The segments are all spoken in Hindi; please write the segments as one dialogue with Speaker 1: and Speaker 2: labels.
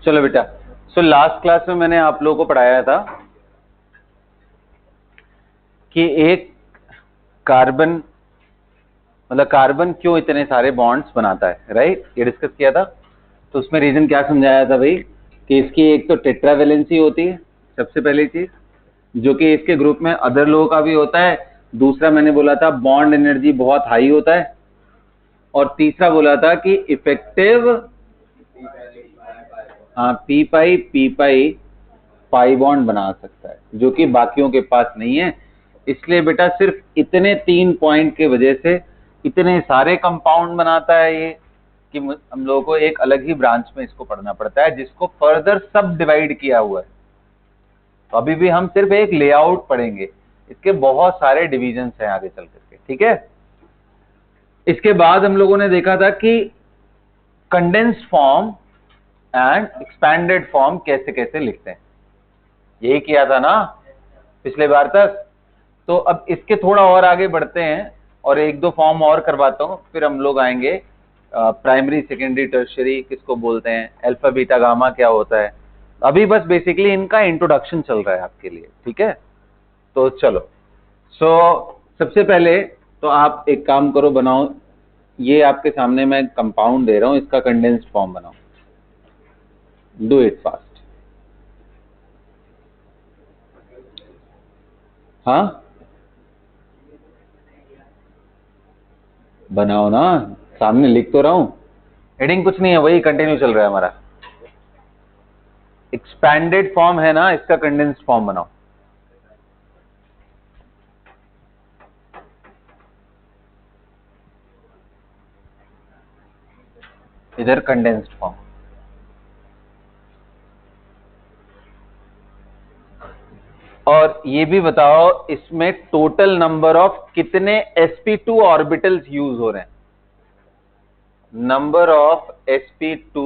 Speaker 1: चलो बेटा, सो लास्ट क्लास में मैंने आप लोगों को पढ़ाया था कि एक कार्बन, मतलब कार्बन क्यों इतने सारे बॉन्ड्स बनाता है, राइट? ये डिस्कस किया था। तो उसमें रीजन क्या समझाया था भाई, कि इसकी एक तो टेट्रावेलेंसी होती है, सबसे पहली चीज, जो कि इसके ग्रुप में अदर लोगों का भी होता है। दूसरा मैंने बोला था बॉन्ड एनर्जी बहुत हाई होता है। और तीसरा बोला था कि इफेक्टिव, हाँ, पी पाई बॉन्ड बना सकता है, जो कि बाकियों के पास नहीं है। इसलिए बेटा सिर्फ इतने 3 पॉइंट के वजह से इतने सारे कंपाउंड बनाता है ये, कि हम लोगों को एक अलग ही ब्रांच में इसको पढ़ना पड़ता है, जिसको फर्दर सब डिवाइड किया हुआ है। तो अभी भी हम सिर्फ एक लेआउट पढ़ेंगे, इसके बहुत सारे डिविजन्स हैं आगे चल करके, ठीक है। इसके बाद हम लोगों ने देखा था कि condensed form and expanded form कैसे कैसे लिखते हैं, यही किया था ना पिछले बार तक। तो अब इसके थोड़ा और आगे बढ़ते हैं और एक दो फॉर्म और करवाता हूं, फिर हम लोग आएंगे प्राइमरी, सेकेंडरी, टर्शियरी किसको बोलते हैं, अल्फा बीटा गामा क्या होता है। अभी बस बेसिकली इनका इंट्रोडक्शन चल रहा है आपके लिए, ठीक है। तो चलो, सबसे पहले तो आप एक काम करो, बनाओ, ये आपके सामने मैं कंपाउंड दे रहा हूं, इसका कंडेंस्ड फॉर्म बनाओ, डू इट फास्ट। हाँ बनाओ ना, सामने लिख तो रहा हूं, हेडिंग कुछ नहीं है, वही कंटिन्यू चल रहा है हमारा। एक्सपैंडेड फॉर्म है ना, इसका कंडेंस्ड फॉर्म बनाओ। इधर कंडेंस्ड फॉर्म, और ये भी बताओ इसमें टोटल नंबर ऑफ कितने sp2 ऑर्बिटल्स यूज हो रहे हैं। Number of sp2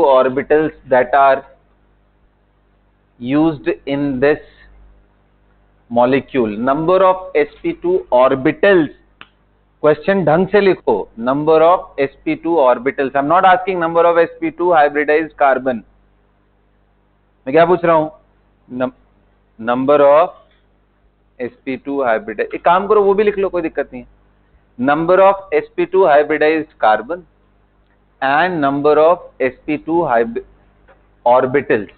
Speaker 1: orbitals that are used in this molecule, number of sp2 orbitals, question ढंग से लिखो, number of sp2 orbitals. I am not asking number of sp2 hybridised carbon, मैं क्या पूछ रहा हूं, नंबर ऑफ sp2 हाइब्रिडाइज। एक काम करो, वो भी लिख लो, कोई दिक्कत नहीं है। Number of sp2 hybridised carbon and number of sp2 orbitals,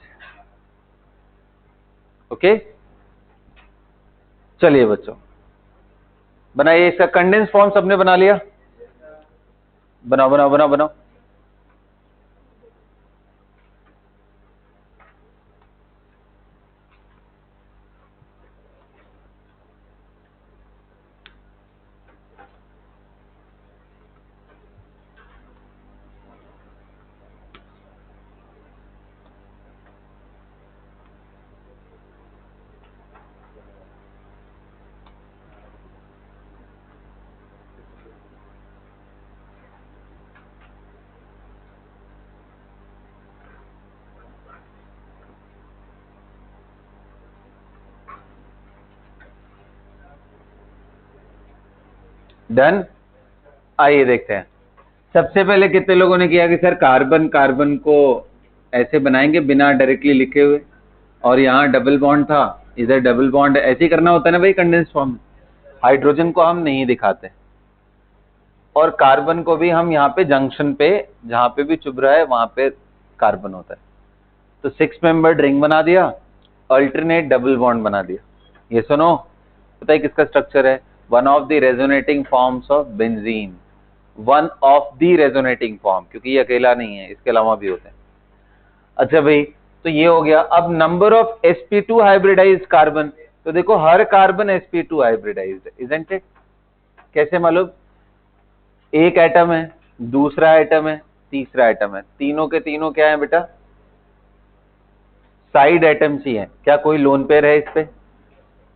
Speaker 1: okay. चलिए बच्चों, बनाइए। इसका कंडेंस फॉर्म सबने बना लिया? बनाओ बनाओ बनाओ बनाओ। डन। आइए देखते हैं। सबसे पहले कितने लोगों ने किया कि सर कार्बन कार्बन को ऐसे बनाएंगे बिना डायरेक्टली लिखे हुए, और यहाँ डबल बॉन्ड था, इधर डबल बॉन्ड, ऐसे ही करना होता है ना भाई कंडेंस फॉर्म में। हाइड्रोजन को हम नहीं दिखाते, और कार्बन को भी हम यहाँ पे जंक्शन पे जहां पे भी चुभ रहा है वहां पे कार्बन होता है। तो 6 मेंबर्ड रिंग बना दिया, अल्टरनेट डबल बॉन्ड बना दिया। ये सुनो, पता है किसका स्ट्रक्चर है? One of the resonating forms of benzene, one of the resonating form, क्योंकि ये अकेला नहीं है, इसके अलावा भी होते हैं। अच्छा भाई, तो ये हो गया। अब number of sp2 hybridised carbon, तो देखो हर कार्बन sp2 हाइब्रिडाइज्ड है, इजंट इट? कैसे मालूम? एक एटम है, दूसरा एटम है, तीसरा एटम है, तीनों के तीनों क्या है बेटा? साइड एटम्स ही है। क्या कोई लोन पेयर है इस पे?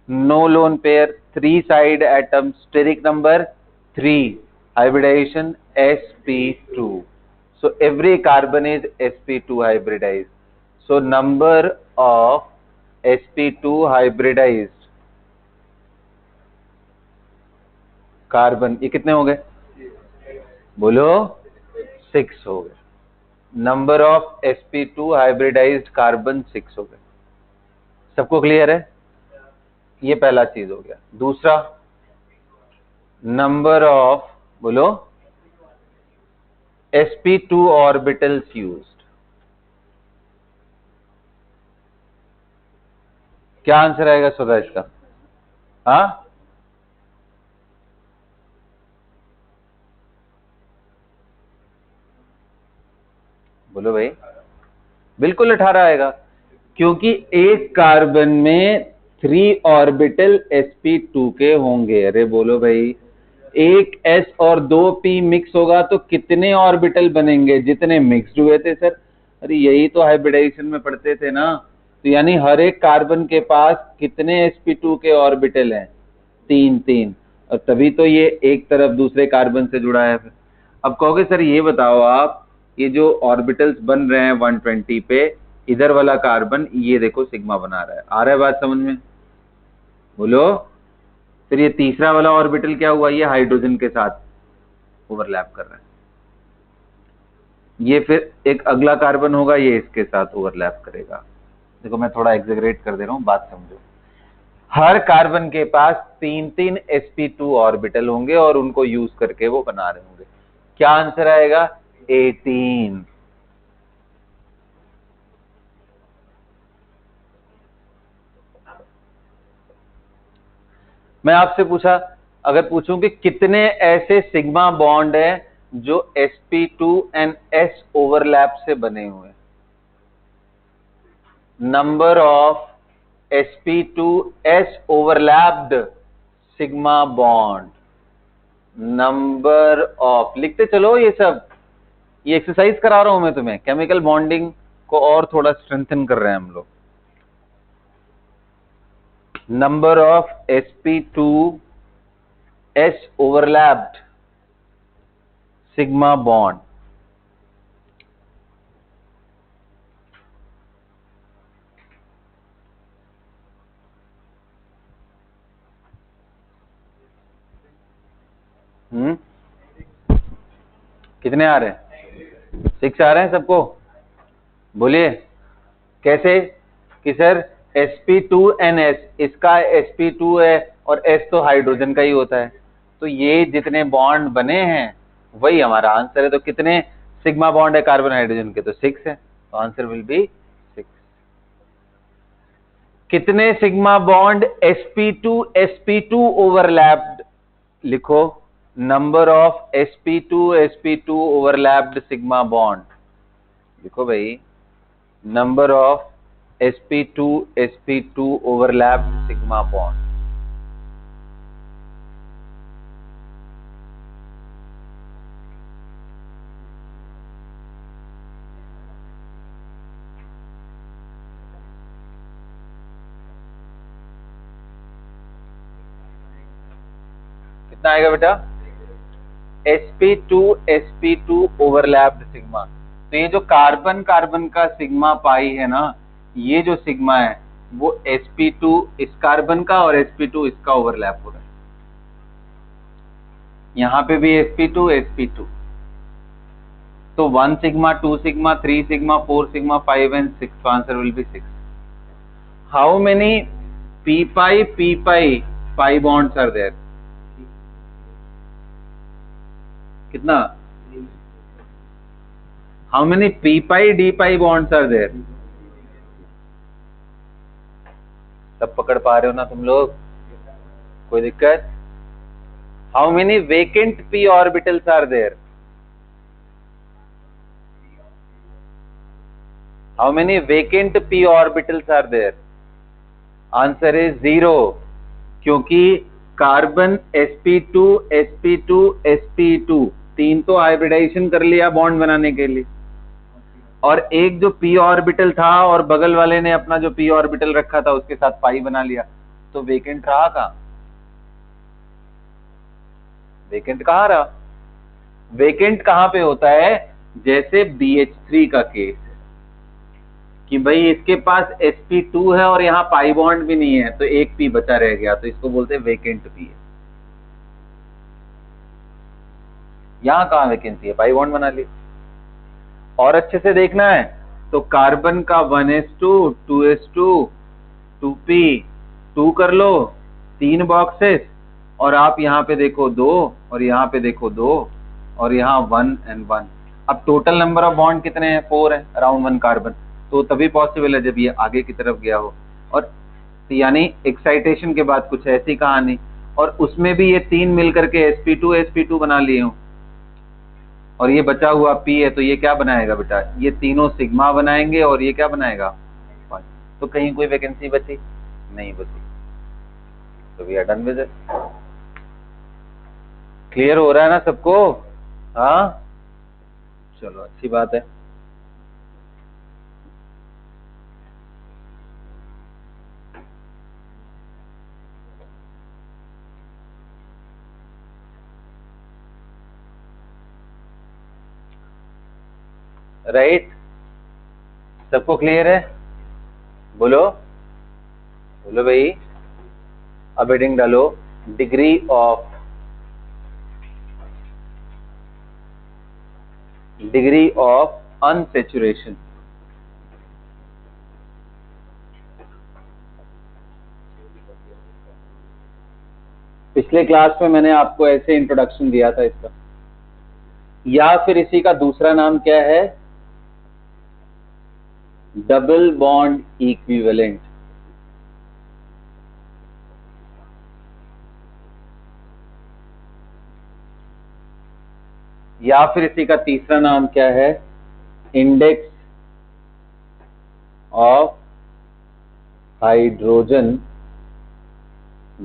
Speaker 1: No lone pair. 3 side atoms, steric number 3, hybridization sp2. So every carbon is sp2 hybridized. So number of sp2 hybridized carbon, ये कितने हो गए? बोलो, 6 हो गए, number of sp2 hybridised carbon 6 हो गए। सबको क्लियर है? ये पहला चीज हो गया। दूसरा, नंबर ऑफ, बोलो, sp2 ऑर्बिटल्स यूज्ड। क्या आंसर आएगा सुधा इसका? हाँ, बोलो भाई। बिल्कुल 18 आएगा, क्योंकि एक कार्बन में 3 ऑर्बिटल sp2 के होंगे। अरे बोलो भाई, एक s और 2 p मिक्स होगा तो कितने ऑर्बिटल बनेंगे? जितने मिक्स्ड हुए थे सर। अरे यही तो हाइब्रिडाइजेशन में पढ़ते थे ना। तो यानी हर एक कार्बन के पास कितने sp2 के ऑर्बिटल हैं? 3 3। और तभी तो ये एक तरफ दूसरे कार्बन से जुड़ा है। फिर अब कहोगे सर ये बताओ आप, ये जो ऑर्बिटल्स बन रहे हैं 120 पे, इधर वाला कार्बन ये देखो सिग्मा बना रहा है। आ रहा है बात समझ में? बोलो। फिर ये तीसरा वाला ऑर्बिटल क्या हुआ? ये हाइड्रोजन के साथ ओवरलैप कर रहा है। ये फिर एक अगला कार्बन होगा, ये इसके साथ ओवरलैप करेगा। देखो मैं थोड़ा एग्जेगरेट कर दे रहा हूं, बात समझो। हर कार्बन के पास 3 3 sp2 ऑर्बिटल होंगे और उनको यूज करके वो बना रहे होंगे। क्या आंसर आएगा? 18। मैं आपसे पूछा, अगर पूछूं कि कितने ऐसे सिग्मा बॉन्ड हैं जो sp2 एंड s ओवरलैप से बने हुए हैं? Number of sp2s overlapped sigma bond, number of, लिखते चलो ये सब। ये एक्सरसाइज करा रहा हूं मैं तुम्हें, केमिकल बॉन्डिंग को और थोड़ा स्ट्रेंथन कर रहे हैं हम लोग। Number of sp2s overlapped sigma bond, कितने आ रहे हैं? 6 आ रहे हैं सबको? बोलिए कैसे? कि सर sp2ns, इसका sp2 है और s तो हाइड्रोजन का ही होता है, तो ये जितने बॉन्ड बने हैं वही हमारा आंसर है। तो कितने सिग्मा बॉन्ड है कार्बन हाइड्रोजन के? तो 6 है, तो आंसर विल बी 6। कितने सिग्मा बॉन्ड sp2 ओवरलैप्ड? लिखो, number of sp2 overlapped sigma bond. लिखो भाई, number of sp2 overlapped sigma bond. कितना आएगा बेटा? sp2 overlapped sigma. तो ये जो कार्बन कार्बन का सिग्मा पाई है ना, ये जो सिग्मा है वो sp2 इस कार्बन का और sp2 इसका ओवरलैप हो रहा है। यहां पे भी sp2 तो 1 sigma, 2 sigma, 3 sigma, 4 sigma, 5 and 6, so answer will be 6. How many pi bonds are there? कितना? How many p pi bonds are there? सब पकड़ पा रहे हो ना तुम लोग? कोई दिक्कत? How many vacant p orbitals are there? How many vacant p orbitals are there? Answer is 0, क्योंकि कार्बन sp2 तीन तो हाइब्रिडाइजेशन कर लिया बॉन्ड बनाने के लिए, और एक जो p ऑर्बिटल था और बगल वाले ने अपना जो p ऑर्बिटल रखा था उसके साथ पाई बना लिया, तो वेकेंट रहा कहाँ? वेकेंट कहाँ रहा? वेकेंट कहाँ पे होता है? जैसे BH3 का केस है कि भाई इसके पास sp2 है और यहाँ पाई बॉन्ड भी नहीं है, तो एक p बचा रह गया, तो इसको बोलते हैं वेकेंट p है। यहाँ कहाँ वैकेंसी है? पाई बॉन्ड बना ली। और अच्छे से देखना है तो कार्बन का 1s2 2s2 2p 2 कर लो, 3 बॉक्सेस, और आप यहाँ पे देखो 2 और यहाँ पे देखो 2 और यहाँ 1 and 1। अब टोटल नंबर ऑफ बॉन्ड कितने हैं? 4 है अराउंड 1 कार्बन। तो तभी पॉसिबल है जब ये आगे की तरफ गया हो। और यानी एक्साइटेशन के बाद कुछ ऐसी कहानी, और उसमें भी ये 3 मिलकर के sp2 बना लिए हूं, और ये बचा हुआ P है, तो ये क्या बनाएगा बेटा? ये तीनों सिग्मा बनाएंगे और ये क्या बनाएगा? 5। तो कहीं कोई वैकेंसी बची? नहीं बची। तो we are done with it. Clear हो रहा है ना सबको? हाँ, चलो अच्छी बात है। राइट, सबको क्लियर है? बोलो बोलो भाई। अब हेडिंग डालो, डिग्री ऑफ अनसैचुरेशन। पिछले क्लास में मैंने आपको ऐसे इंट्रोडक्शन दिया था इसका, या फिर इसी का दूसरा नाम क्या है? Double bond equivalent. या फिर इसी का तीसरा नाम क्या है? Index of hydrogen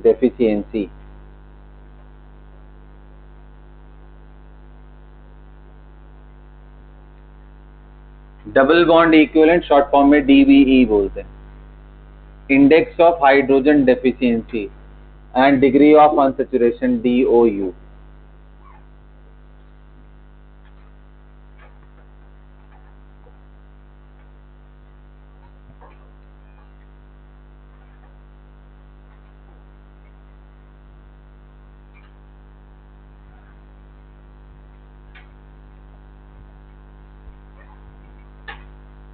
Speaker 1: deficiency. Double bond equivalent short form में डीबीई बोलते हैं। Index of hydrogen deficiency and degree of unsaturation, DOU।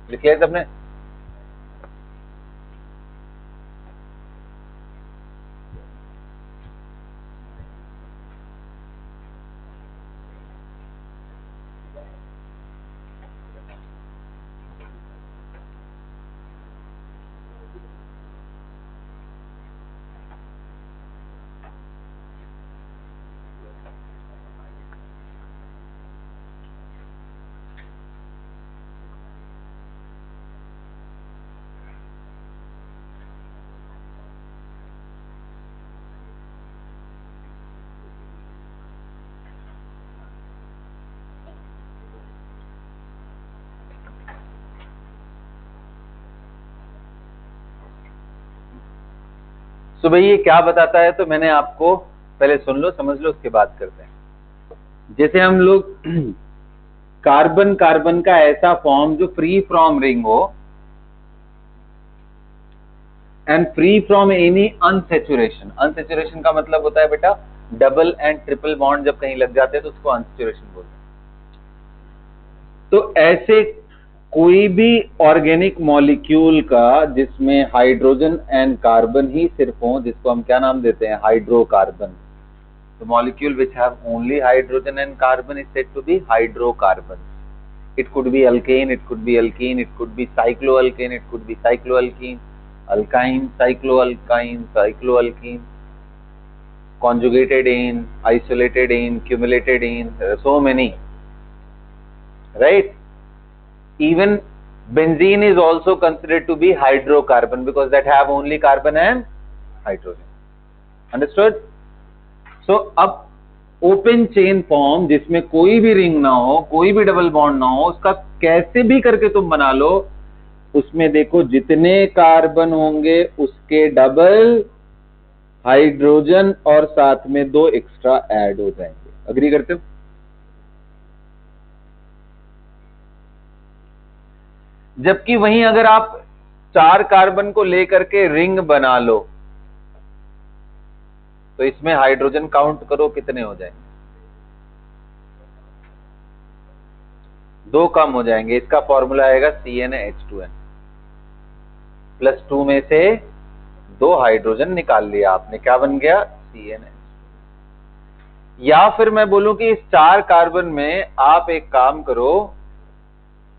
Speaker 1: लिख लिया सबने? तो भाई ये क्या बताता है? तो मैंने आपको पहले सुन लो, समझ लो, उसके बाद करते हैं। जैसे हम लोग कार्बन कार्बन का ऐसा फॉर्म जो फ्री फ्रॉम रिंग हो and free from any unsaturation. Unsaturation का मतलब होता है बेटा डबल एंड ट्रिपल बॉन्ड जब कहीं लग जाते हैं तो उसको अनसैचुरेशन बोलते हैं। तो ऐसे कोई भी ऑर्गेनिक मॉलिक्यूल का जिसमें हाइड्रोजन एंड कार्बन ही सिर्फ हो, जिसको हम क्या नाम देते हैं? Hydrocarbon. The molecule which have only hydrogen and carbon is said to be hydrocarbons. It could be alkane, it could be alkene, it could be cycloalkane, it could be cycloalkene, alkyne, cycloalkyne, cycloalkene, conjugated in, isolated in, cumulated in. There are so many, right? Even benzene is also considered to be hydrocarbon because that have only carbon and hydrogen. Understood? So अब ओपन चेन फॉर्म जिसमें कोई भी रिंग ना हो, कोई भी डबल बॉन्ड ना हो, उसका कैसे भी करके तुम बना लो, उसमें देखो जितने कार्बन होंगे उसके डबल हाइड्रोजन और साथ में 2 एक्स्ट्रा ऐड हो जाएंगे। अग्री करते हो? जबकि वहीं अगर आप 4 कार्बन को लेकर के रिंग बना लो तो इसमें हाइड्रोजन काउंट करो कितने हो जाएंगे? 2 कम हो जाएंगे। इसका फॉर्मूला आएगा CnH2n, +2 में से 2 हाइड्रोजन निकाल लिया आपने, क्या बन गया CnH। या फिर मैं बोलूं कि इस 4 कार्बन में आप एक काम करो,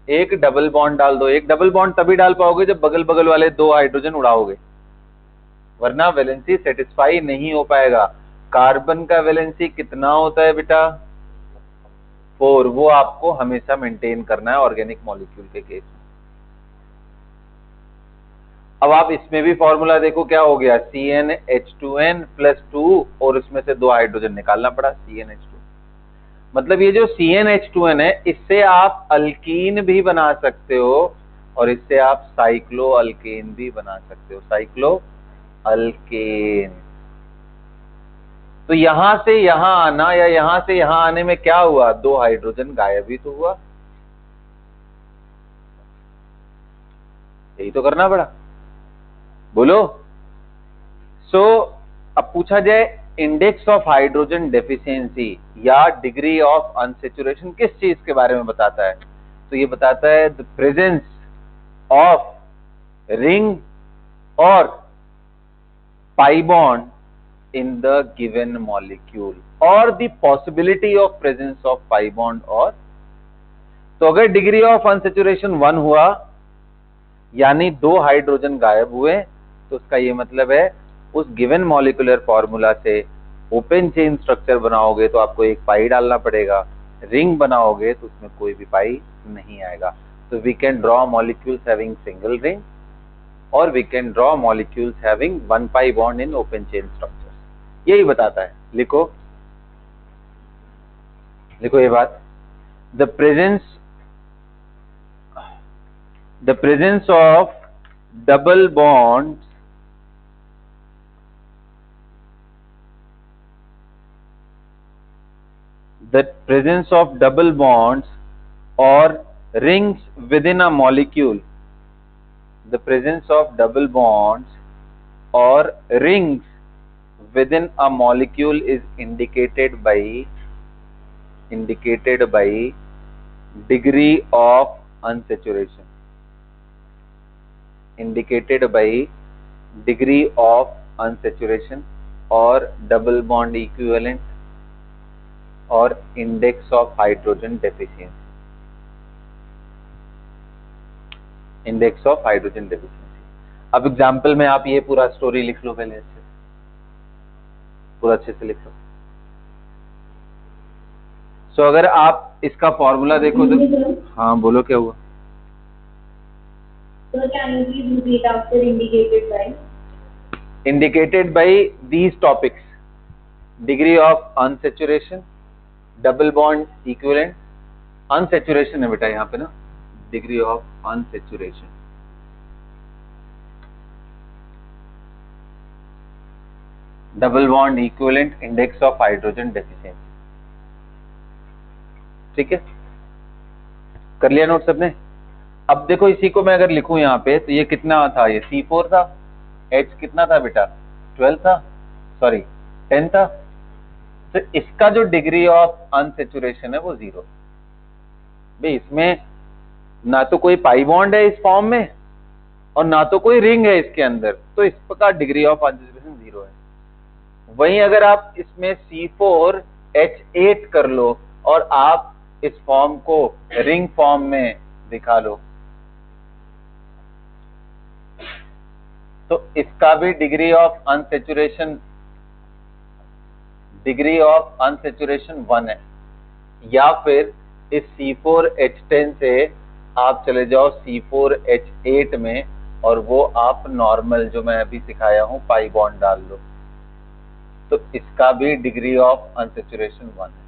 Speaker 1: एक डबल बॉन्ड डाल दो। एक डबल बॉन्ड तभी डाल पाओगे जब बगल बगल वाले 2 हाइड्रोजन उड़ाओगे, वरना वैलेंसी सेटिस्फाई नहीं हो पाएगा। कार्बन का वैलेंसी कितना होता है बेटा 4, वो आपको हमेशा मेंटेन करना है ऑर्गेनिक मॉलिक्यूल के केस में। अब आप इसमें भी फॉर्मूला देखो क्या हो गया, CnH2n +2 और इसमें से 2 हाइड्रोजन निकालना पड़ा CnH2। मतलब ये जो CnH2n है, इससे आप अल्कीन भी बना सकते हो और इससे आप साइक्लो अल्केन भी बना सकते हो, साइक्लो अल्केन। तो यहां से यहां आना या यहां से यहां आने में क्या हुआ, 2 हाइड्रोजन गायब ही तो हुआ, यही तो करना पड़ा, बोलो। अब पूछा जाए इंडेक्स ऑफ हाइड्रोजन डेफिशिएंसी या डिग्री ऑफ अनसेचुरेशन किस चीज के बारे में बताता है, तो ये बताता है द प्रेजेंस ऑफ रिंग और pi bond in the given molecule or the possibility of presence of pi bond or। तो अगर डिग्री ऑफ अनसेचुरेशन 1 हुआ यानी 2 हाइड्रोजन गायब हुए, तो उसका ये मतलब है उस गिवन मॉलिक्यूलर फॉर्मूला से ओपन चेन स्ट्रक्चर बनाओगे तो आपको एक पाई डालना पड़ेगा, रिंग बनाओगे तो उसमें कोई भी पाई नहीं आएगा। तो we can draw molecules having single ring और we can draw molecules having 1 pi bond in open chain structure, यही बताता है। लिखो लिखो ये बात, the presence of double bond or rings within a molecule, the presence of double bonds or rings within a molecule is indicated by degree of unsaturation, or double bond equivalent और index of hydrogen deficiency, index of hydrogen deficiency. अब एग्जांपल में आप ये पूरा स्टोरी लिख लो, पहले अच्छे पूरा अच्छे से लिख लो। सो अगर आप इसका फॉर्मूला देखो तो हाँ बोलो क्या हुआ।
Speaker 2: So can you please repeat after indicated by?
Speaker 1: Indicated by these topics: degree of unsaturation, double bond equivalent, unsaturation है बेटा यहाँ पे ना, degree of unsaturation, double bond equivalent, index of hydrogen deficiency। ठीक है, कर लिया नोट सबने। अब देखो इसी को मैं अगर लिखूं यहाँ पे तो ये कितना था, ये C4 था, H कितना था बेटा 12 था, सॉरी 10 था। तो इसका जो डिग्री ऑफ अनसेचुरेशन है वो 0। भाई इसमें ना तो कोई पाई बॉन्ड है इस फॉर्म में और ना तो कोई रिंग है इसके अंदर, तो इसका डिग्री ऑफ अनसेचुरेशन 0 है। वहीं अगर आप इसमें C4H8 कर लो और आप इस फॉर्म को रिंग फॉर्म में दिखा लो तो इसका भी डिग्री ऑफ अनसेचुरेशन 1 है। या फिर इस C4H10 से आप चले जाओ C4H8 में और वो आप नॉर्मल जो मैं अभी सिखाया हूं पाई बॉन्ड डाल लो, तो इसका भी डिग्री ऑफ अनसेचुरेशन 1 है।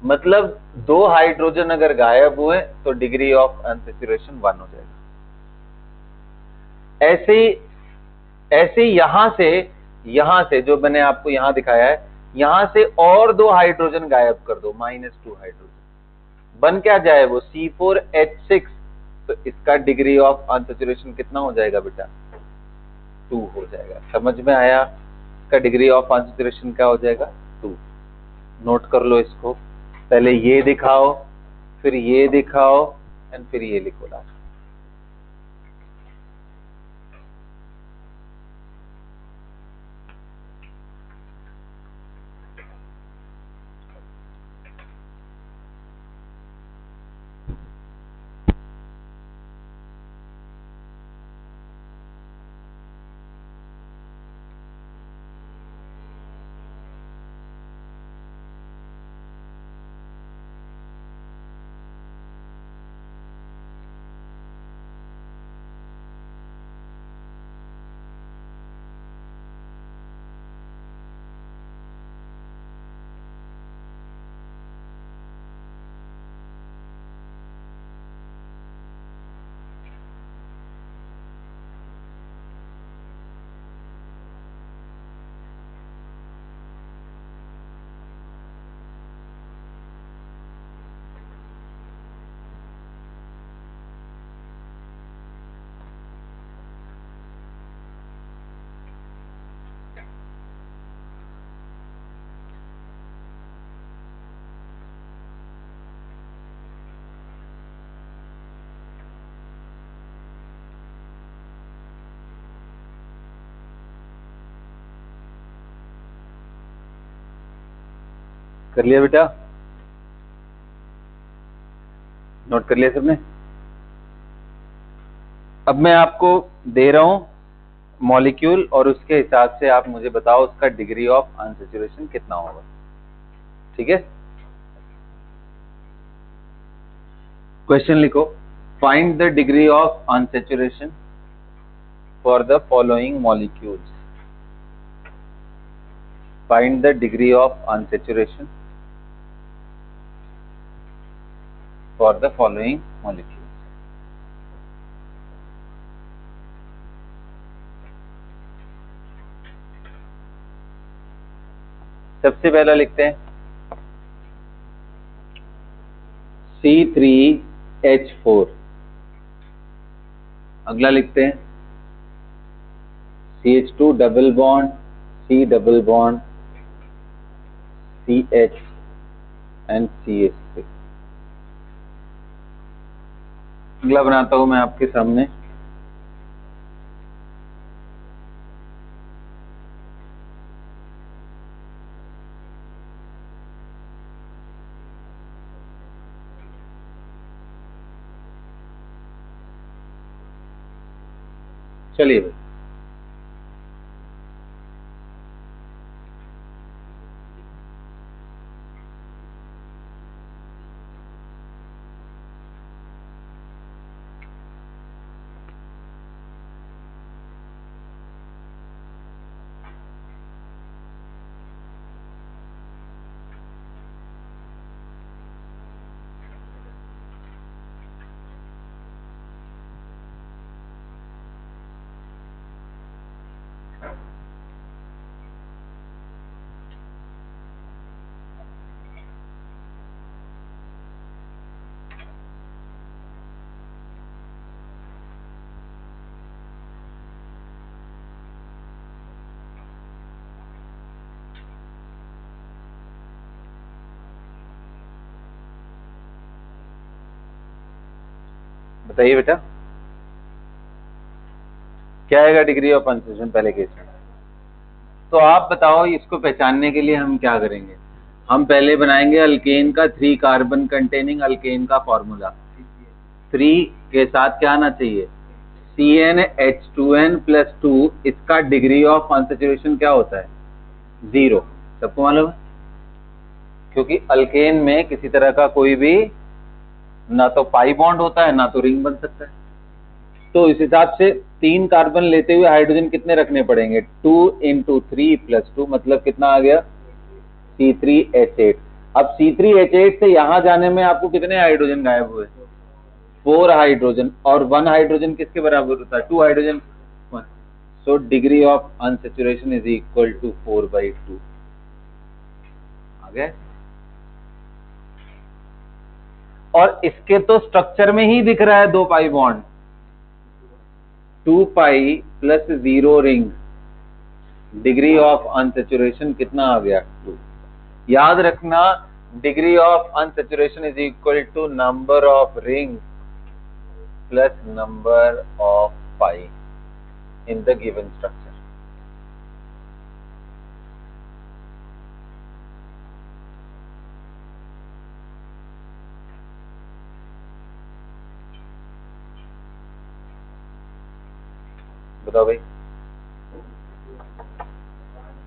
Speaker 1: मतलब 2 हाइड्रोजन अगर गायब हुए तो डिग्री ऑफ अनसेचुरेशन 1 हो जाएगा। ऐसे यहां से जो मैंने आपको यहां दिखाया है, यहां से और 2 हाइड्रोजन गायब कर दो, -2 हाइड्रोजन, बन क्या जाए वो C4H6, तो इसका डिग्री ऑफ अनसेचुरेशन कितना हो जाएगा बेटा 2 हो जाएगा। समझ में आया, इसका डिग्री ऑफ अनसेचुरेशन क्या हो जाएगा 2। नोट कर लो इसको। पहले ये दिखाओ, फिर ये दिखाओ, एंड फिर ये लिखो लास्ट। कर लिया बेटा? नोट कर लिया सबने? अब मैं आपको दे रहा हूं मॉलिक्यूल और उसके हिसाब से आप मुझे बताओ उसका डिग्री ऑफ अनसैचुरेशन कितना होगा। ठीक है? क्वेश्चन लिखो, find the degree of unsaturation for the following molecules. Find the degree of unsaturation for the following molecules. सबसे पहला लिखते हैं C3H4। अगला लिखते हैं CH2 double bond C double bond CH and CH6। अगला बनाता हूं मैं आपके सामने चलिए भाई। बताइए बेटा क्या आएगा डिग्री ऑफ अनसैचुरेशन पहले केस में? तो आप बताओ इसको पहचानने के लिए हम क्या करेंगे? हम पहले बनाएंगे अल्केन का 3 कार्बन कंटेनिंग अल्केन का फॉर्मूला। 3 के साथ क्या आना चाहिए? CnH2n+2। इसका डिग्री ऑफ अनसैचुरेशन क्या होता है? 0। सबको मालूम है? क्योंकि अल्केन में किसी तरह का कोई भी ना तो पाई बॉन्ड होता है ना तो रिंग बन सकता है। तो इस हिसाब से 3 कार्बन लेते हुए हाइड्रोजन कितने रखने पड़ेंगे? 2 × 3 + 2 मतलब कितना आ गया? C3H8। अब C3H8 से यहां जाने में आपको कितने हाइड्रोजन गायब हुए? 4 हाइड्रोजन। और 1 हाइड्रोजन किसके बराबर होता है? 2 hydrogen. So degree of unsaturation is equal to 4/2। आ गया? और इसके तो स्ट्रक्चर में ही दिख रहा है 2 pi bond. 2 pi + 0 ring. Degree of unsaturation कितना आ गया? 2। याद रखना degree of unsaturation is equal to number of ring plus number of pi in the given structure. बताओ भाई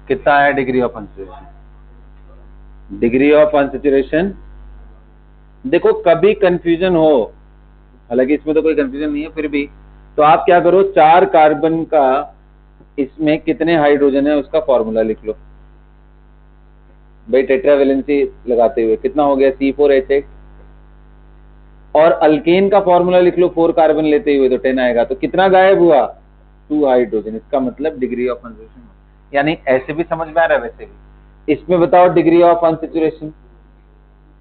Speaker 1: कितना है degree of unsaturation? Degree of unsaturation देखो कभी कंफ्यूजन हो, हालांकि इसमें तो कोई कंफ्यूजन नहीं है, फिर भी तो आप क्या करो, 4 कार्बन का इसमें कितने हाइड्रोजन है उसका फॉर्मूला लिख लो भाई, टेट्रावेलेंसी लगाते हुए कितना हो गया C4H8, और अल्केन का फॉर्मूला लिख लो 4 कार्बन लेते हुए तो 10 आएगा, तो कितना गायब हुआ? 2 हाइड्रोजन। इसका मतलब डिग्री ऑफ अनसेचुरेशन, यानी ऐसे भी समझ में आ रहा है वैसे भी। इसमें बताओ डिग्री ऑफ अनसेचुरेशन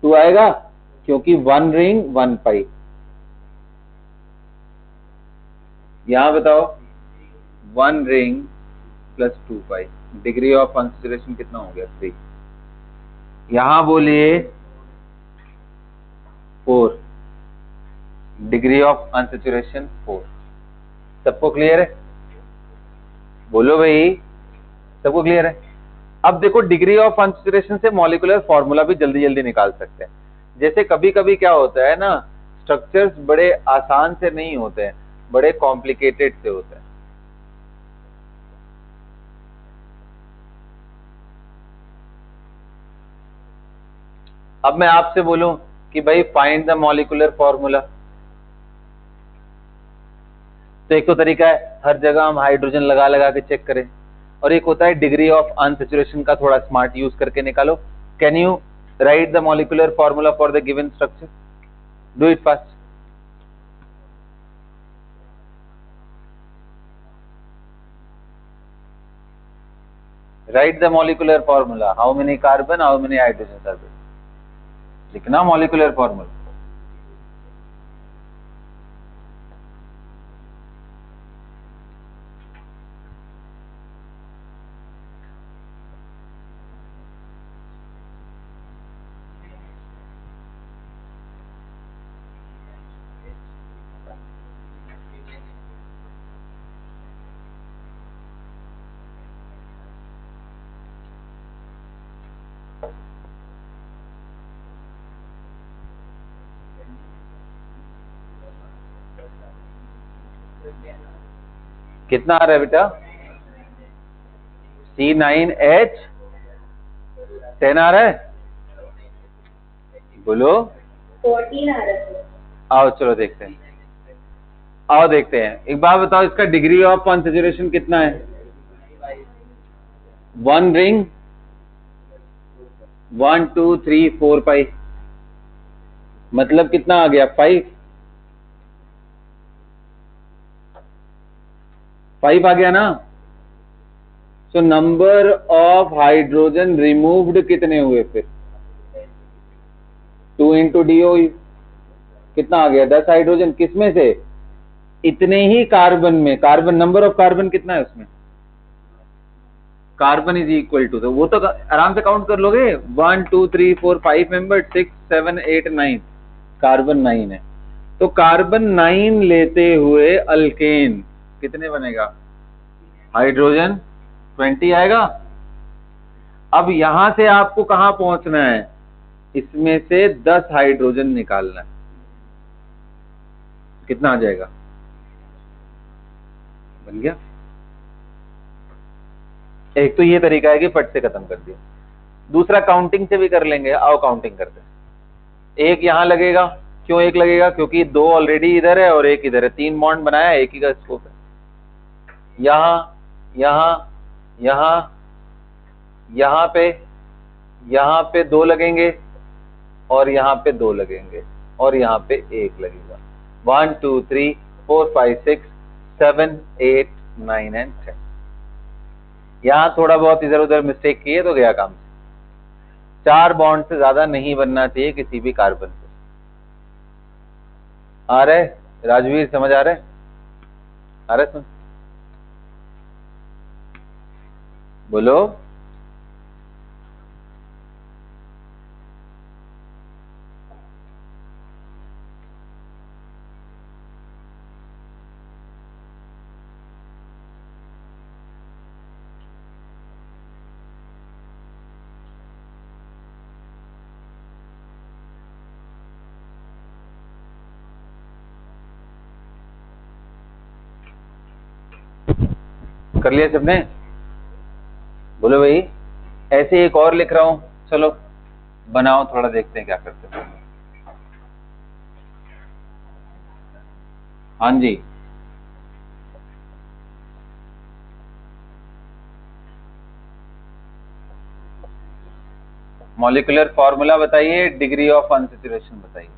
Speaker 1: 2 आएगा क्योंकि 1 रिंग 1 पाई। यहां बताओ 1 ring plus 2 pi, degree of unsaturation कितना हो गया? 3। यहां बोलिए 4, डिग्री ऑफ अनसेचुरेशन 4। सबको क्लियर है? बोलो भाई, सबको क्लियर है? अब देखो डिग्री ऑफ अनसेचुरेशन से मॉलिक्यूलर फॉर्मूला भी जल्दी जल्दी निकाल सकते हैं। जैसे कभी कभी क्या होता है ना, स्ट्रक्चर्स बड़े आसान से नहीं होते हैं, बड़े कॉम्प्लिकेटेड से होते हैं। अब मैं आपसे बोलूं कि भाई फाइंड द मॉलिक्यूलर फॉर्मूला, तो एक तो तरीका है हर जगह हम हाइड्रोजन लगा लगा के चेक करें, और एक होता है डिग्री ऑफ अनसेचुरेशन का थोड़ा स्मार्ट यूज करके निकालो। Can you write the molecular formula for the given structure? Do it fast. Write the molecular formula, how many carbon, how many hydrogen are there, लिखना मॉलिक्यूलर फॉर्मूला। कितना आ रहा है बेटा? C9H10 आ रहा है? बोलो।
Speaker 2: 14 आ रहा है।
Speaker 1: आओ चलो देखते हैं, आओ देखते हैं। एक बात बताओ, इसका डिग्री ऑफ अनसेचुरेशन कितना है? 1 रिंग 1 2 3 4 पाई, मतलब कितना आ गया? 5 आ गया ना। So number of hydrogen removed कितने हुए फिर? 2 इंटू DOE कितना आ गया? 10 हाइड्रोजन। किसमें से? इतने ही कार्बन में। कार्बन, नंबर ऑफ कार्बन कितना है उसमें? कार्बन इज इक्वल टू, तो वो तो आराम से काउंट कर लोगे, 1 2 3 4 5 मेंबर, 6 7 8 9, कार्बन 9 है। तो कार्बन 9 लेते हुए अल्केन कितने बनेगा? हाइड्रोजन 20 आएगा। अब यहां से आपको कहां पहुंचना है? इसमें से 10 हाइड्रोजन निकालना है। कितना आ जाएगा? बन गया। एक तो ये तरीका है कि फट से खत्म कर दिया, दूसरा काउंटिंग से भी कर लेंगे। आओ काउंटिंग करते हैं। एक यहां लगेगा, क्यों एक लगेगा? क्योंकि 2 ऑलरेडी इधर है और एक इधर है, 3 बॉन्ड बनाया, एक ही का स्कोप है। यहां यहां यहां यहां पे 2 लगेंगे, और यहां पे 2 लगेंगे, और यहां पे 1 लगेगा। 1 2 3 4 5 6 7 8 9 एंड 10। यहां थोड़ा बहुत इधर उधर मिस्टेक किए तो गया काम। 4 बॉन्ड से ज्यादा नहीं बनना चाहिए किसी भी कार्बन से। आ रहे राजवीर? समझ आ रहे? आ रहे? सुन बोलो। कर लिया सबने? बोलो भाई। ऐसे एक और लिख रहा हूं, चलो बनाओ, थोड़ा देखते हैं क्या करते हैं। हाँ जी, मॉलिक्यूलर फॉर्मूला बताइए, डिग्री ऑफ अनसैचुरेशन बताइए।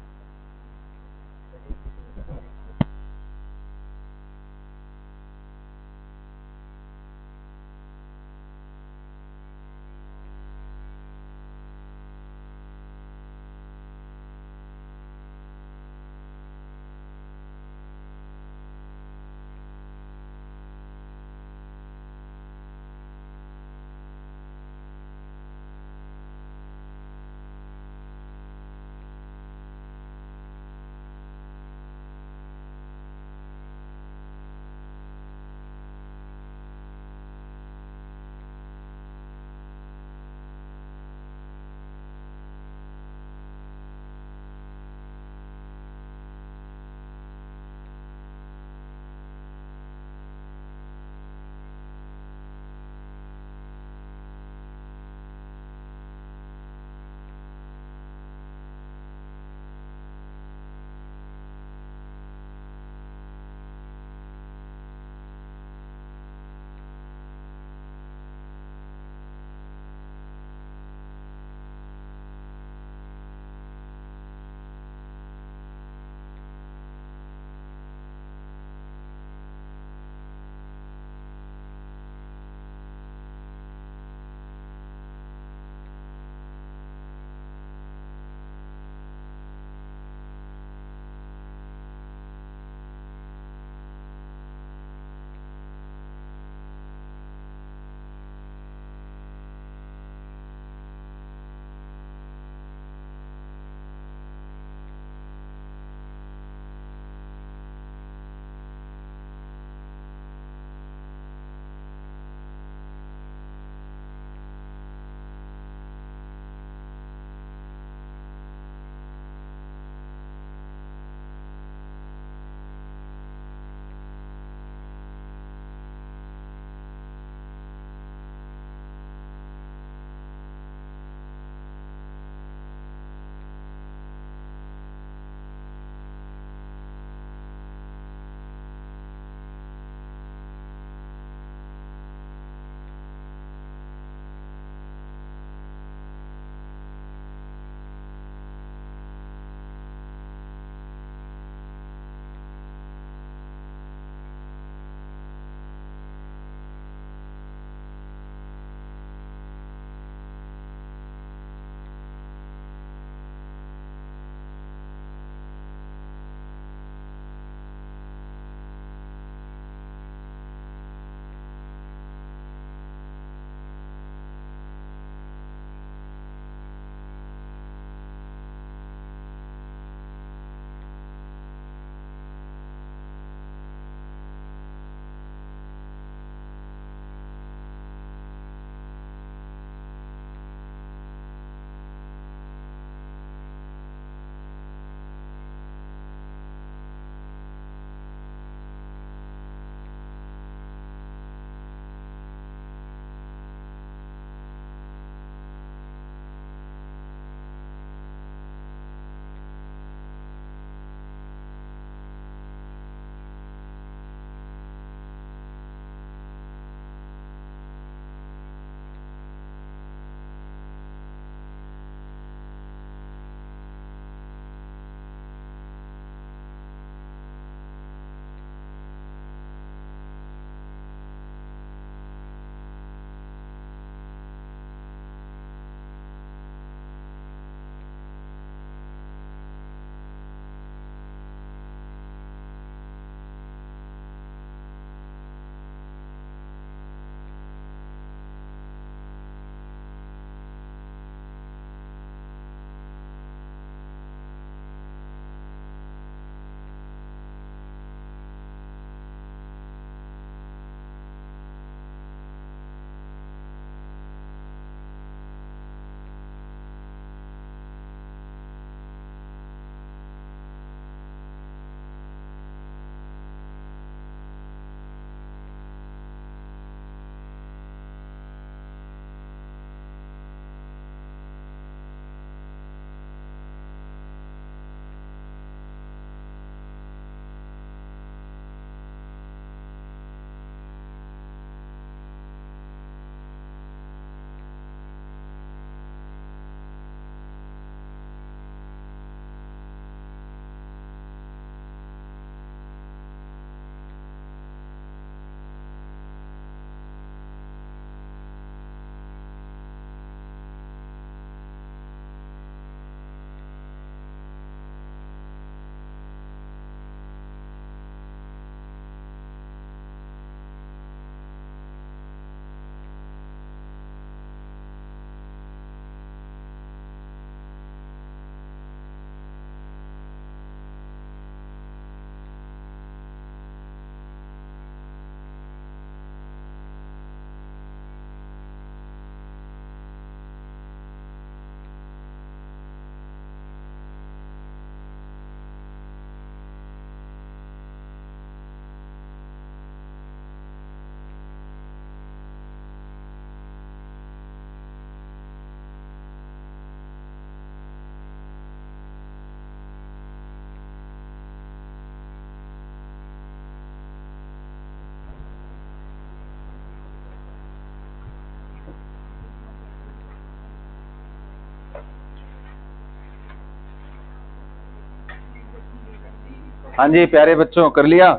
Speaker 1: हाँ जी प्यारे बच्चों, कर लिया?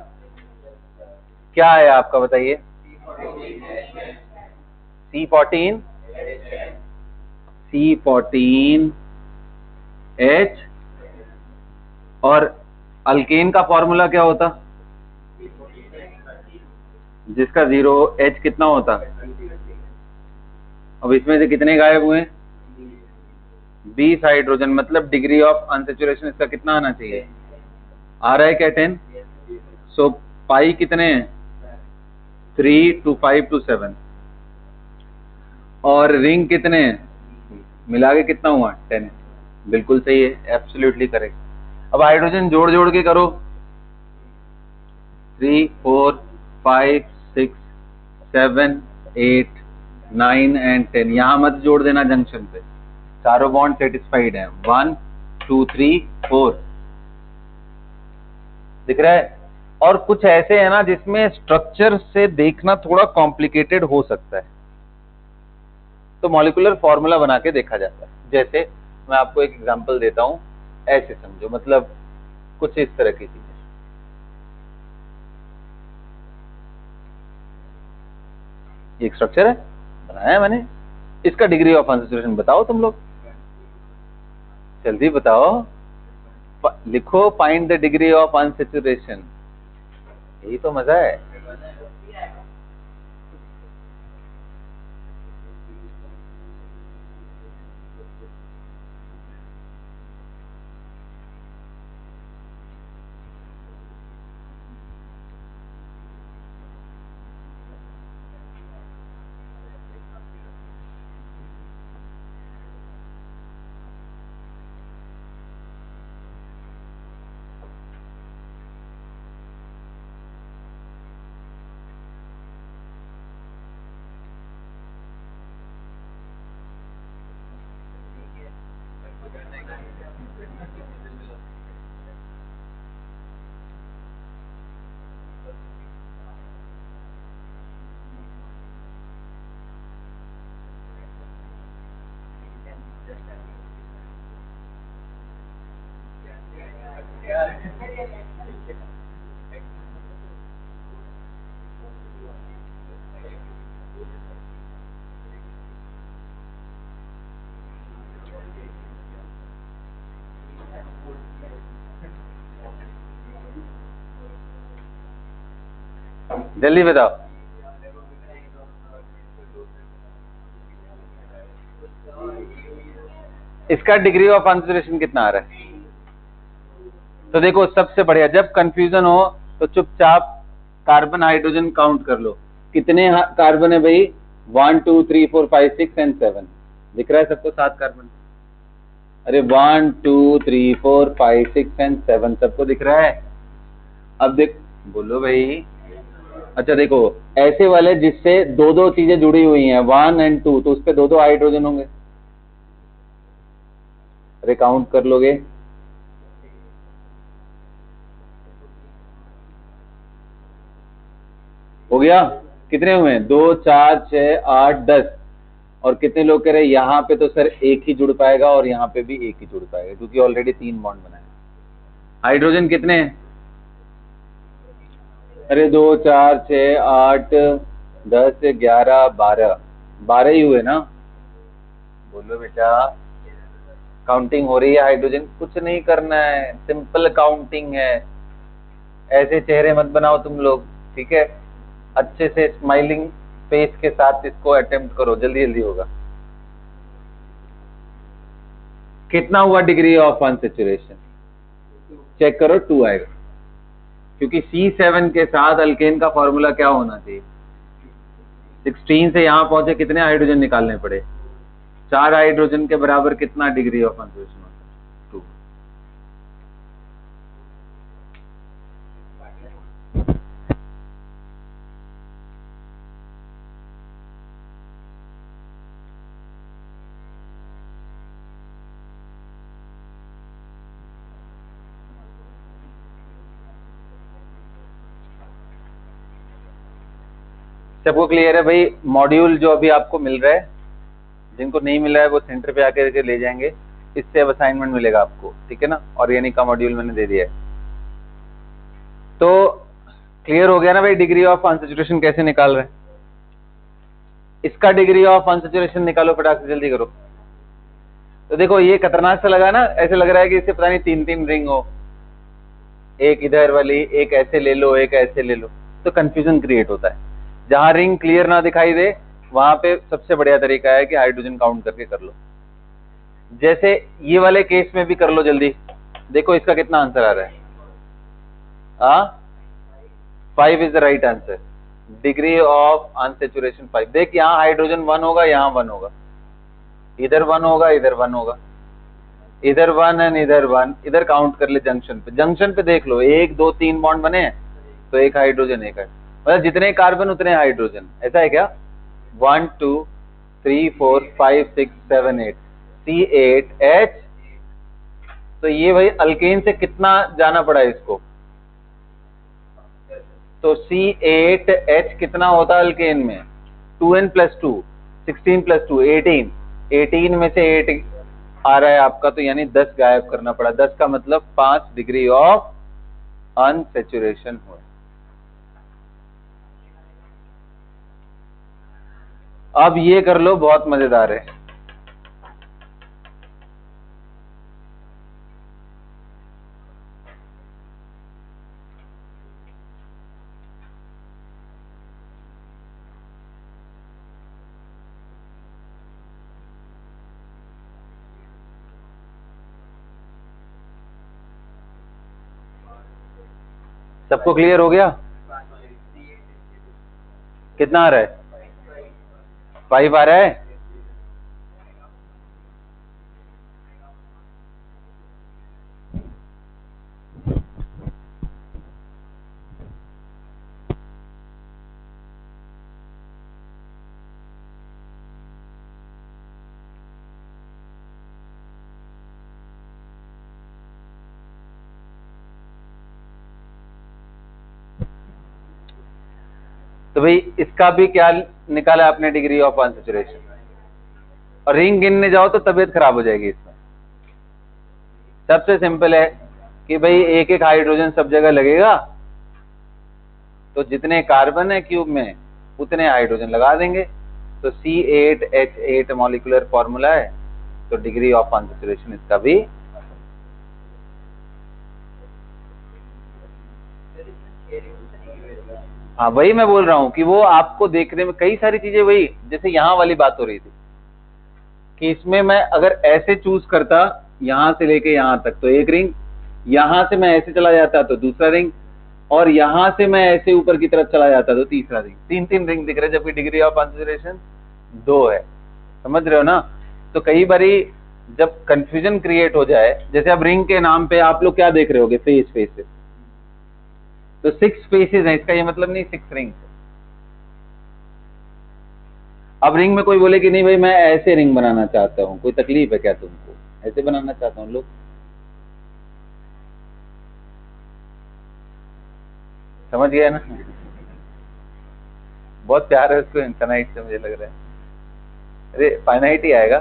Speaker 1: क्या है आपका बताइए? C14 H, और अल्केन का फॉर्मूला क्या होता जिसका 0 H कितना होता? अब इसमें से कितने गायब हुए? 20 हाइड्रोजन, मतलब डिग्री ऑफ अनसेचुरेशन इसका कितना आना चाहिए? आ रहा है क्या 10? सो पाई कितने हैं? 3 to 5 to 7, और रिंग कितने हैं? मिला के कितना हुआ? 10। बिल्कुल सही है, एब्सोल्युटली करेक्ट। अब हाइड्रोजन जोड़ जोड़ के करो, 3 4 5 6 7 8 9 एंड 10। यहां मत जोड़ देना जंक्शन पे, चारों बॉन्ड सेटिस्फाइड है। 1 2 3 4 दिख रहा है। और कुछ ऐसे है ना जिसमें स्ट्रक्चर से देखना थोड़ा कॉम्प्लिकेटेड हो सकता है, तो मॉलिक्यूलर फॉर्मूला बना के देखा जाता है। जैसे मैं आपको एक एग्जांपल देता हूं, ऐसे समझो, मतलब कुछ इस तरह की चीज। एक स्ट्रक्चर है, बनाया है मैंने, इसका डिग्री ऑफ अनसैचुरेशन बताओ तुम लोग, जल्दी बताओ। लिखो find the degree of unsaturation, यही तो मजा है। जल्दी बताओ। इसका डिग्री ऑफ अनसैचुरेशन कितना आ रहा है? तो देखो, सबसे बढ़िया, जब कंफ्यूजन हो तो चुपचाप कार्बन हाइड्रोजन काउंट कर लो। कितने कार्बन है भाई? 1 2 3 4 5 6 एंड 7। दिख रहा है सबको 7 कार्बन? अरे 1 2 3 4 5 6 एंड 7 सबको दिख रहा है? अब देख, बोलो भाई। अच्छा देखो, ऐसे वाले जिससे दो दो चीजें जुड़ी हुई हैं, 1 एंड 2, तो उस पे दो दो हाइड्रोजन होंगे। अरे काउंट कर लोगे? हो गया? कितने हुए? 2 4 6 8 10। और कितने लोग कह रहे हैं यहाँ पे तो सर एक ही जुड़ पाएगा और यहाँ पे भी एक ही जुड़ पाएगा, क्योंकि ऑलरेडी 3 बॉन्ड बनाए। हाइड्रोजन कितने हैं? अरे 2 4 6 8 10 11 12, 12 ही हुए ना? बोलो बेटा, काउंटिंग हो रही है। हाइड्रोजन कुछ नहीं करना है, सिंपल काउंटिंग है। ऐसे चेहरे मत बनाओ तुम लोग, ठीक है? अच्छे से स्माइलिंग फेस के साथ इसको अटेम्प्ट करो, जल्दी जल्दी होगा। कितना हुआ डिग्री ऑफ अनसैचुरेशन? चेक करो, 2 आएगा, क्योंकि C7 के साथ अल्केन का फॉर्मूला क्या होना चाहिए? 16 से यहां पहुंचे, कितने हाइड्रोजन निकालने पड़े? 4 हाइड्रोजन के बराबर कितना डिग्री ऑफ अनसैचुरेशन होता है? 2। सबको क्लियर है भाई? मॉड्यूल जो अभी आपको मिल रहा है, जिनको नहीं मिला है वो सेंटर पे आकर ले जाएंगे। इससे अब असाइनमेंट मिलेगा आपको, ठीक है ना? ऑर्गेनिक का मॉड्यूल मैंने दे दिया है। तो क्लियर हो गया ना भाई डिग्री ऑफ अनसैचुरेशन कैसे निकाल रहे हैं। इसका डिग्री ऑफ अनसैचुरेशन निकालो, फटाक से जल्दी करो। तो देखो ये खतरनाक सा लगा ना, ऐसे लग रहा है कि इससे पता नहीं तीन तीन रिंग हो, एक इधर वाली, एक ऐसे ले लो, एक ऐसे ले लो, तो कंफ्यूजन क्रिएट होता है। जहां रिंग क्लियर ना दिखाई दे वहां पे सबसे बढ़िया तरीका है कि हाइड्रोजन काउंट करके कर लो। जैसे ये वाले केस में भी कर लो जल्दी, देखो इसका कितना आंसर आ रहा है। 5 is the right answer. Degree of unsaturation 5। देख यहाँ हाइड्रोजन 1 होगा, यहाँ 1 होगा, इधर 1 होगा, इधर 1 होगा, इधर 1 एंड इधर 1, इधर काउंट कर ले जंक्शन पे। जंक्शन पे देख लो 1 2 3 बॉन्ड बने हैं, तो एक हाइड्रोजन एक है, मतलब जितने कार्बन उतने हाइड्रोजन, ऐसा है क्या। 1 2 3 4 5 6 7 8 C8H। तो ये भाई अल्केन से कितना जाना पड़ा इसको, तो C8H कितना होता है अल्केन में, 2n+2, 16+2 18, 18 में से 8 आ रहा है आपका, तो यानी 10 गायब करना पड़ा। 10 का मतलब 5 डिग्री ऑफ अनसैचुरेशन हुआ। अब ये कर लो, बहुत मजेदार है। सबको क्लियर हो गया। कितना आ रहा है, 5 आ रहा है। तो भाई इसका भी क्या निकाला आपने, डिग्री ऑफ अनसैचुरेशन। और रिंग गिनने जाओ तो तबीयत खराब हो जाएगी इसमें। सबसे सिंपल है कि भाई एक एक हाइड्रोजन सब जगह लगेगा, तो जितने कार्बन है क्यूब में उतने हाइड्रोजन लगा देंगे। तो C8H8 मॉलिक्यूलर फॉर्मूला है, तो डिग्री ऑफ अनसैचुरेशन इसका भी। हाँ वही मैं बोल रहा हूँ कि वो आपको देखने में कई सारी चीजें, वही जैसे यहाँ वाली बात हो रही थी कि इसमें मैं अगर ऐसे चूज करता यहां से लेके यहां तक तो एक रिंग, यहां से मैं ऐसे चला जाता तो दूसरा रिंग, और यहां से मैं ऐसे ऊपर की तरफ चला जाता तो तीसरा रिंग। तीन तीन रिंग दिख रहे, जबकि डिग्री ऑफ अनसैचुरेशन 2 है। समझ रहे हो ना। तो कई बारी जब कंफ्यूजन क्रिएट हो जाए, जैसे अब रिंग के नाम पे आप लोग क्या देख रहे होगे, फेसेस, तो 6 फेसेस है, इसका ये मतलब नहीं 6 रिंग। अब रिंग में कोई बोले कि नहीं भाई मैं ऐसे रिंग बनाना चाहता हूं, कोई तकलीफ है क्या तुमको, ऐसे बनाना चाहता हूं लोग। समझ गया ना। बहुत प्यार है उसको इनफाइनाइट से, मुझे लग रहा है, अरे फाइनाइट ही आएगा,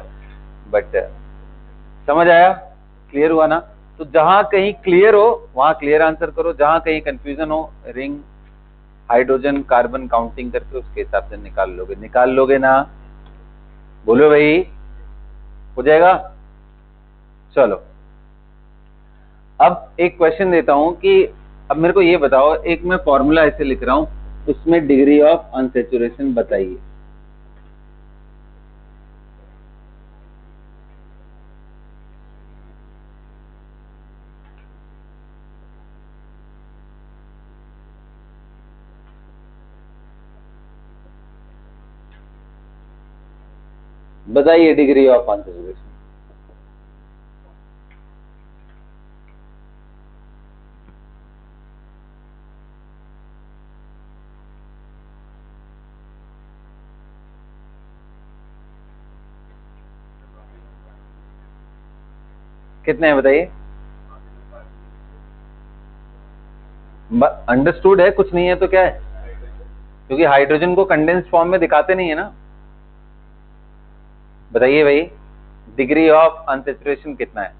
Speaker 1: बट समझ आया, क्लियर हुआ ना। तो जहां कहीं क्लियर हो वहां क्लियर आंसर करो, जहां कहीं कंफ्यूजन हो रिंग हाइड्रोजन कार्बन काउंटिंग करके उसके हिसाब से निकाल लोगे ना। बोलो भाई, हो जाएगा। चलो अब एक क्वेश्चन देता हूं कि अब मेरे को ये बताओ, एक मैं फॉर्मूला ऐसे लिख रहा हूं, उसमें डिग्री ऑफ अनसैचुरेशन बताइए। बताइए डिग्री ऑफ अनसैचुरेशन। कितने हैं बताइए। अंडरस्टूड है, कुछ नहीं है तो क्या है, क्योंकि हाइड्रोजन को कंडेंस फॉर्म में दिखाते नहीं है ना। बताइए भाई डिग्री ऑफ अनसैचुरेशन कितना है।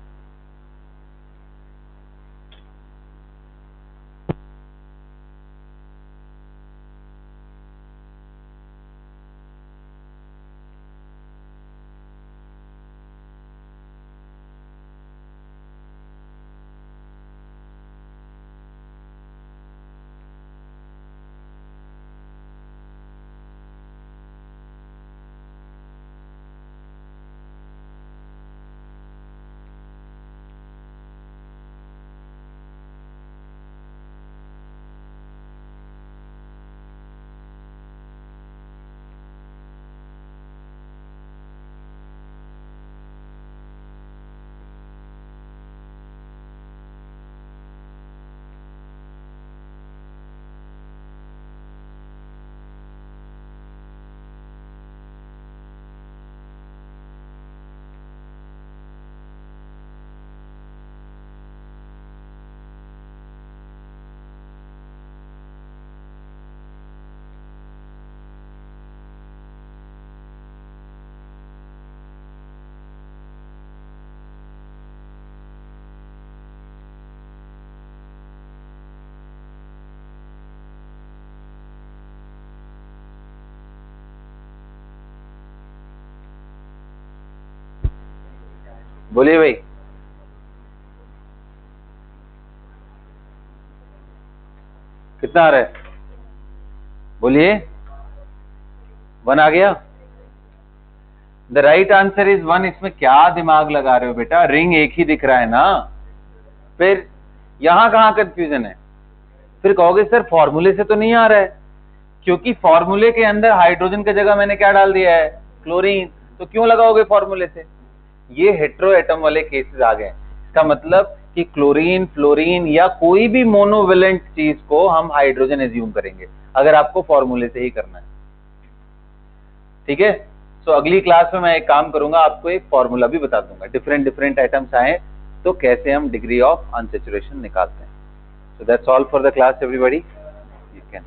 Speaker 1: बोलिए भाई, कितना आ रहा है? बोलिए, 1 आ गया? The right answer is 1। इसमें क्या दिमाग लगा रहे हो बेटा, रिंग एक ही दिख रहा है ना, फिर यहां कहां कंफ्यूजन है? फिर कहोगे सर फॉर्मूले से तो नहीं आ रहा है, क्योंकि फॉर्मूले के अंदर हाइड्रोजन की जगह मैंने क्या डाल दिया है, क्लोरीन, तो क्यों लगाओगे फॉर्मूले से? ये हेट्रो एटम वाले केसेस आ गए। इसका मतलब कि क्लोरीन, फ्लोरीन या कोई भी मोनोवेलेंट चीज को हम हाइड्रोजन एज्यूम करेंगे, अगर आपको फॉर्मूले से ही करना है। ठीक है, सो अगली क्लास में मैं एक काम करूंगा, आपको एक फॉर्मूला भी बता दूंगा, डिफरेंट डिफरेंट आइटम्स आए तो कैसे हम डिग्री ऑफ अनसैचुरेशन निकालते हैं। So that's all for the class everybody, you can